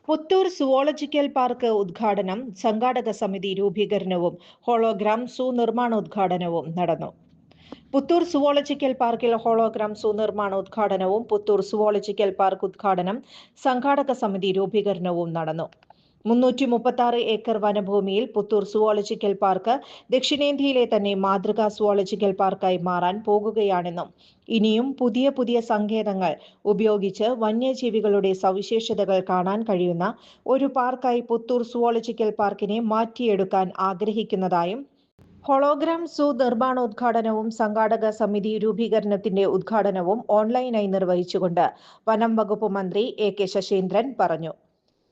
Puthur zoological park ഉദ്ഘാടനം, സംഘാടക സമിതി രൂപീകരണവും ഹോളോഗ്രാം സൂ നിർമ്മാണോദ്ഘാടനവും നടന്നു. പുത്തൂർ സുവോളജിക്കൽ പാർക്കിൽ ഹോളോഗ്രാം സൂ നിർമ്മാണോദ്ഘാടനവും പുത്തൂർ സുവോളജിക്കൽ പാർക്ക് ഉദ്ഘാടനം, സംഘാടക സമിതി രൂപീകരണവും നടന്നു. 336 ഏക്കർ വനഭൂമിയിൽ പുത്തൂർ സുവോളജിക്കൽ പാർക്ക് ദക്ഷിണേന്ത്യയിലെ തന്നെ മാതൃകാ സുവോളജിക്കൽ പാർക്കായി മാറാൻ പോകുകയാണെന്നും ഇനിയും പുതിയ സങ്കേതങ്ങൾ ഉപയോഗിച്ച് വന്യജീവികളുടെ സവിശേഷതകൾ കാണാൻ കഴിയുന്ന ഒരു പാർക്കായി പുത്തൂർ സുവോളജിക്കൽ പാർക്കിനെ മാറ്റിയെടുക്കാൻ ആഗ്രഹിക്കുന്നതായും ഹോളോഗ്രാം സൂ നിർമ്മാണോദ്ഘാടനവും സംഘാടക സമിതി രൂപീകരണത്തിന്റെ ഉദ്ഘാടനവും ഓൺലൈനായി നിർവഹിച്ചുകൊണ്ട് വനം വകുപ്പ് മന്ത്രി എ.കെ. ശശീന്ദ്രൻ പറഞ്ഞു.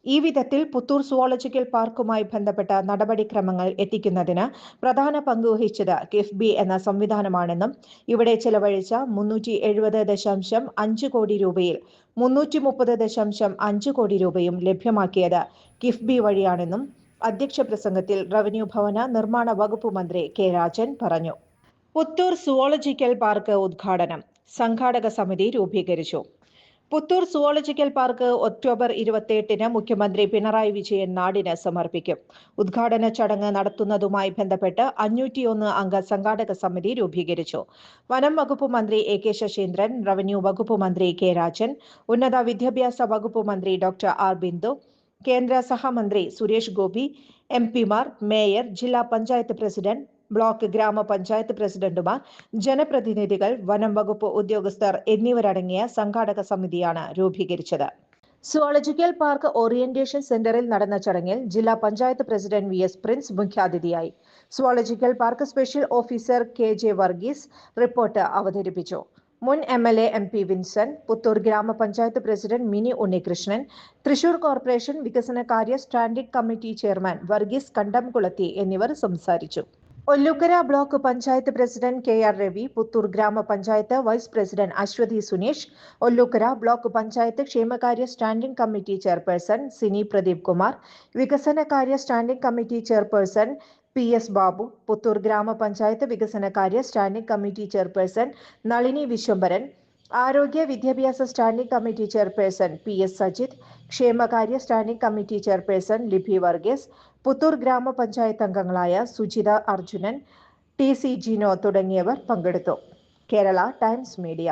ഈ വിധത്തിൽ പുത്തൂർ സുവോളജിക്കൽ പാർക്കുമായി ബന്ധപ്പെട്ട നടപടിക്രമങ്ങൾ എത്തിക്കുന്നതിന് പ്രധാന പങ്കുവഹിച്ചത് കിഫ്ബി എന്ന സംവിധാനമാണെന്നും ഇവിടെ ചെലവഴിച്ച 370.5 കോടി രൂപയിൽ 330.5 കോടി രൂപയും ലഭ്യമാക്കിയത് കിഫ്ബി വഴിയാണെന്നും അധ്യക്ഷ പ്രസംഗത്തിൽ റവന്യൂ ഭവന നിർമ്മാണ വകുപ്പ് മന്ത്രി കെ രാജൻ പറഞ്ഞു. പുത്തൂർ സുവോളജിക്കൽ പാർക്ക് ഉദ്ഘാടനം, സംഘാടക സമിതി രൂപീകരിച്ചു. പുത്തൂർ സുവോളജിക്കൽ പാർക്ക് ഒക്ടോബർ 28-ന് മുഖ്യമന്ത്രി പിണറായി വിജയൻ നാടിന് സമർപ്പിക്കും. ഉദ്ഘാടന ചടങ്ങ് നടത്തുന്നതുമായി ബന്ധപ്പെട്ട് 501 അംഗ സംഘാടക സമിതി രൂപീകരിച്ചു. വനം വകുപ്പ് മന്ത്രി എ.കെ. ശശീന്ദ്രൻ, റവന്യൂ വകുപ്പ് മന്ത്രി കെ രാജൻ, ഉന്നത വിദ്യാഭ്യാസ വകുപ്പ് മന്ത്രി ഡോക്ടർ ആർ ബിന്ദു, കേന്ദ്ര സഹമന്ത്രി സുരേഷ് ഗോപി, എംപിമാർ, മേയർ, ജില്ലാ പഞ്ചായത്ത് പ്രസിഡന്റ്, ബ്ലോക്ക് ഗ്രാമപഞ്ചായത്ത് പ്രസിഡന്റുമാർ, ജനപ്രതിനിധികൾ, വനം വകുപ്പ് ഉദ്യോഗസ്ഥർ എന്നിവരടങ്ങിയ സംഘാടക സമിതിയാണ് രൂപീകരിച്ചത്. സുവോളജിക്കൽ പാർക്ക് ഓറിയന്റേഷൻ സെന്ററിൽ നടന്ന ചടങ്ങിൽ ജില്ലാ പഞ്ചായത്ത് പ്രസിഡന്റ് വി.എസ്. പ്രിൻസ് മുഖ്യാതിഥിയായി. Zoological park special officer K J. Varghese report അവതരിപ്പിച്ചു. മുൻ എം.എൽ.എ. എം.പി. വിൻസൻ, പുത്തൂർ ഗ്രാമപഞ്ചായത്ത് പ്രസിഡന്റ് മിനി ഉണ്ണികൃഷ്ണൻ, തൃശൂർ കോർപ്പറേഷൻ വികസനകാര്യ standing committee chairman Varghese Kandamkulathi എന്നിവർ സംസാരിച്ചു. Ollukkara block panchayat president K R. Ravi, Puthur ഗ്രാമപഞ്ചായത്ത് vice president Aswathy Suneesh, Ollukkara block panchayat ക്ഷേമകാര്യ standing committee chairperson Sini Pradeep Kumar, വികസനകാര്യ standing committee chairperson P S. Babu, Puthur ഗ്രാമപഞ്ചായത്ത് വികസനകാര്യ standing committee chairperson Nalini Vishwambharan, ആരോഗ്യ വിദ്യാഭ്യാസ standing committee chairperson PS. Sajith, ക്ഷേമകാര്യ standing committee chairperson Libi Varghese, Puthur ഗ്രാമപഞ്ചായത്ത് അംഗങ്ങളായ സുജിത അർജുനൻ, ടി.സി. ജിനോ തുടങ്ങിയവർ പങ്കെടുത്തു. Kerala times media.